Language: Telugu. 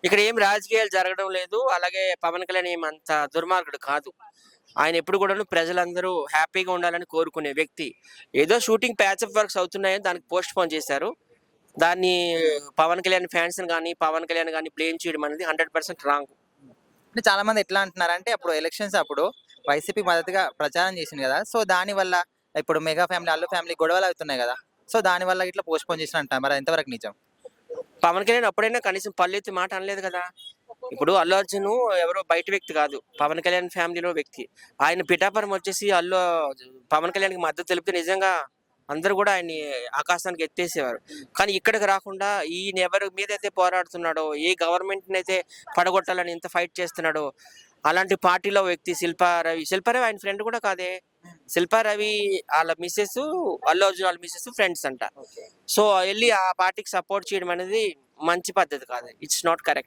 ఇక్కడ ఏం రాజకీయాలు జరగడం లేదు. అలాగే పవన్ కళ్యాణ్ ఏమి అంత దుర్మార్గుడు కాదు. ఆయన ఎప్పుడు కూడాను ప్రజలందరూ హ్యాపీగా ఉండాలని కోరుకునే వ్యక్తి. ఏదో షూటింగ్ ప్యాచప్ వర్క్స్ అవుతున్నాయని దానికి పోస్ట్‌పోన్ చేశారు. దాన్ని పవన్ కళ్యాణ్ ఫ్యాన్స్‌ని గాని, పవన్ కళ్యాణ్ గాని బ్లేమ్ చేయడం అనేది 100% రాంగ్. అంటే చాలా మంది ఎట్లా అంటున్నారంటే అప్పుడు ఎలక్షన్స్ అప్పుడు వైసీపీ మద్దతుగా ప్రచారం చేసింది కదా. సో దానివల్ల ఇప్పుడు మెగా ఫ్యామిలీ, అల్లు ఫ్యామిలీ గొడవలు అవుతున్నాయి కదా. సో దానివల్ల ఇట్లా పోస్ట్‌పోన్ చేసిన అంటారు. మరి ఎంతవరకు నిజం? పవన్ కళ్యాణ్ అప్పుడైనా కనీసం పల్లెత్తి మాట అనలేదు కదా! ఇప్పుడు అల్లు అర్జున్ ఎవరో బయట వ్యక్తి కాదు. పవన్ కళ్యాణ్ ఫ్యామిలీలో వ్యక్తి. ఆయన పిఠాపురం వచ్చేసి పవన్ కళ్యాణ్‌కి మద్దతు తెలిపితే నిజంగా అందరూ కూడా ఆయన్ని ఆకాశానికి ఎత్తేసేవారు. కానీ ఇక్కడికి రాకుండా ఈయన ఎవరి మీదైతే పోరాడుతున్నాడో, ఏ గవర్నమెంట్‌నైతే పడగొట్టాలని ఇంత ఫైట్ చేస్తున్నాడో, అలాంటి పార్టీలో వ్యక్తి శిల్పా రవి. శిల్పా రవి ఆయన ఫ్రెండ్ కూడా కాదే. శిల్పా రవి ఆళ్ళ మిసెస్, అల్లు అర్జున్ ఆళ్ళ మిసెస్ ఫ్రెండ్స్ అంట. సో, ఎళ్లి ఆ పార్టీకి సపోర్ట్ చేయడం అనేది మంచి పద్ధతి కాదు. It's not correct.